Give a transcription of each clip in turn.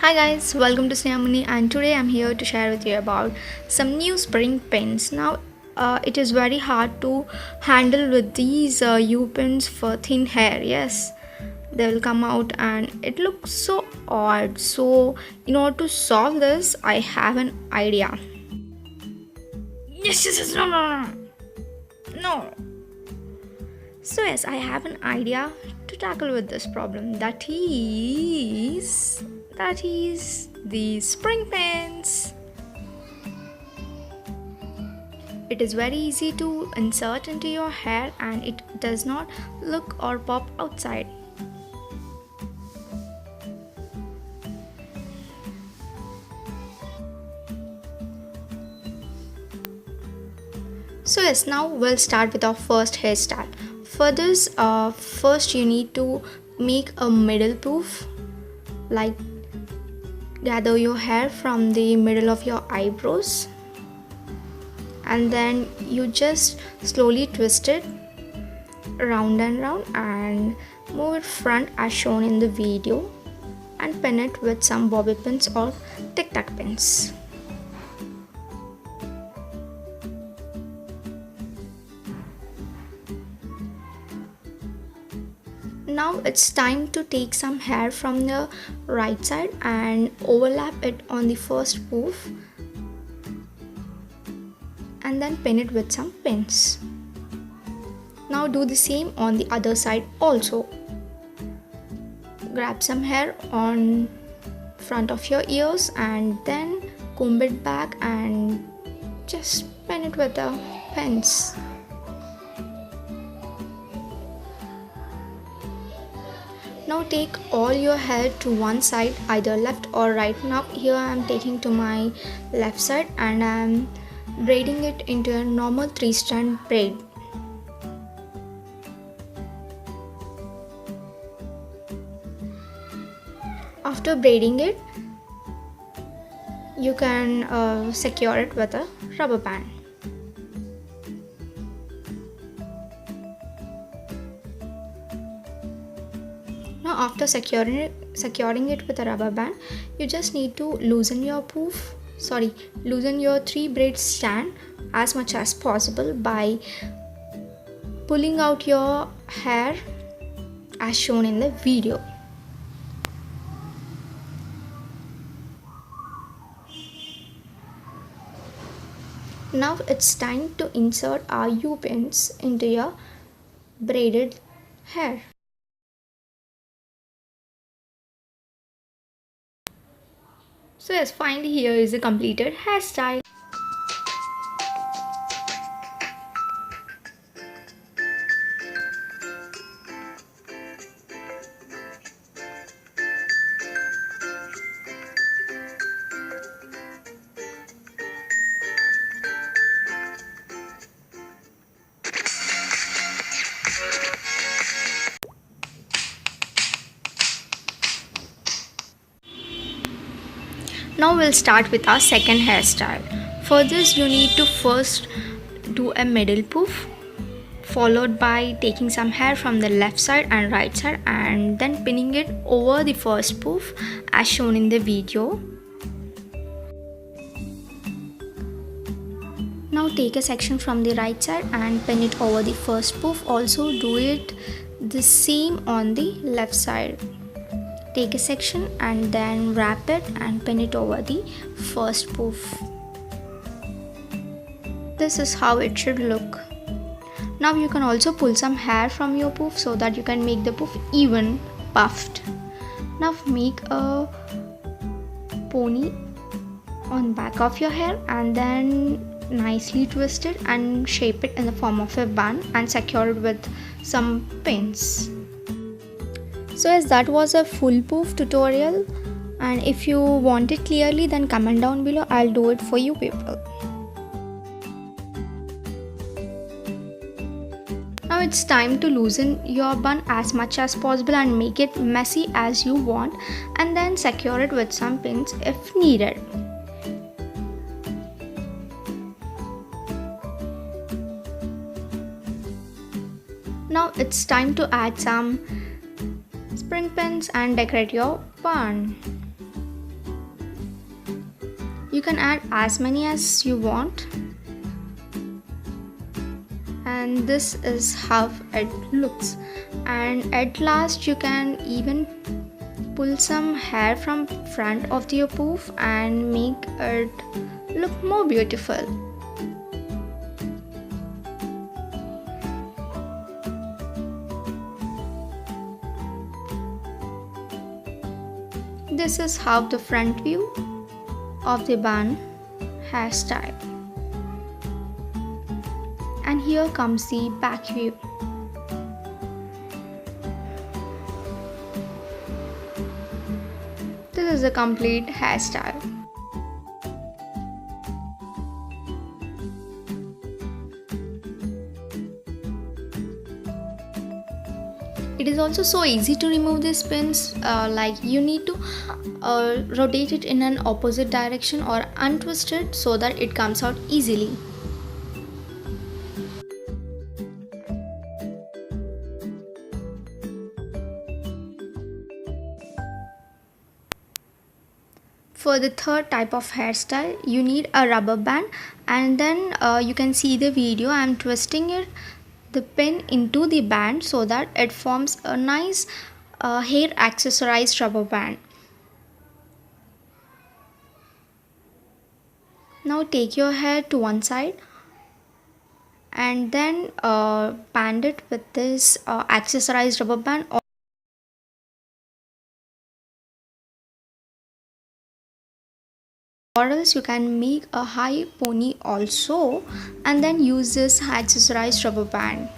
Hi guys, welcome to Sneha and today I'm here to share with you about some new spring pins. Now it is very hard to handle with these U-pins for thin hair. Yes, they will come out and it looks so odd. So in order to solve this, I have an idea. Yes, no. So yes, I have an idea to tackle with this problem. That is the spring pins. It is very easy to insert into your hair and it does not look or pop outside. So yes, now we'll start with our first hairstyle. For this, first you need to make a middle poof, like gather your hair from the middle of your eyebrows and then you just slowly twist it round and round and move it front as shown in the video and pin it with some bobby pins or tic tac pins. Now it's time to take some hair from the right side and overlap it on the first poof and then pin it with some pins. Now do the same on the other side also. Grab some hair on front of your ears and then comb it back and just pin it with the pins. Now take all your hair to one side, either left or right. Now here I am taking to my left side and I am braiding it into a normal 3-strand braid. After braiding it, you can secure it with a rubber band. Now after securing it with a rubber band, you just need to loosen your 3 braid stand as much as possible by pulling out your hair as shown in the video. Now it's time to insert our U-pins into your braided hair. So yes, finally here is a completed hairstyle. Now we'll start with our second hairstyle. For this you need to first do a middle poof, followed by taking some hair from the left side and right side and then pinning it over the first poof as shown in the video. Now take a section from the right side and pin it over the first poof. Also do it the same on the left side. Take a section and then wrap it and pin it over the first poof. This is how it should look. Now you can also pull some hair from your poof so that you can make the poof even puffed. Now make a pony on back of your hair and then nicely twist it and shape it in the form of a bun and secure it with some pins. So as that was a full poof tutorial, and if you want it clearly then comment down below, I'll do it for you people. Now it's time to loosen your bun as much as possible and make it messy as you want and then secure it with some pins if needed. Now it's time to add some spring pins and decorate your bun. You can add as many as you want. And this is how it looks. And at last you can even pull some hair from front of your poof and make it look more beautiful. This is how the front view of the bun hairstyle. And here comes the back view. This is a complete hairstyle. It is also so easy to remove these pins, like you need to rotate it in an opposite direction or untwist it so that it comes out easily. For the third type of hairstyle, you need a rubber band, and then you can see the video. I am twisting the pin into the band so that it forms a nice hair accessorized rubber band. Now take your hair to one side and then band it with this accessorized rubber band, or else you can make a high pony also and then use this accessorized rubber band.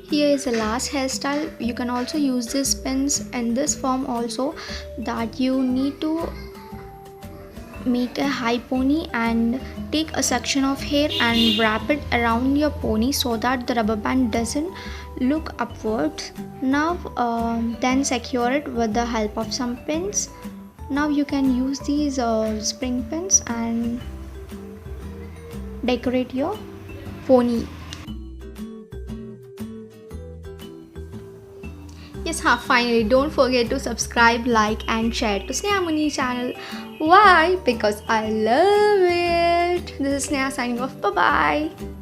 Here is the last hairstyle. You can also use these pins in this form also, that you need to make a high pony and take a section of hair and wrap it around your pony so that the rubber band doesn't look upwards. Now then secure it with the help of some pins. Now you can use these spring pins and decorate your pony. Yes, finally, don't forget to subscribe, like and share to Sneha channel. Why? Because I love it. This is Sneha signing off. Bye bye.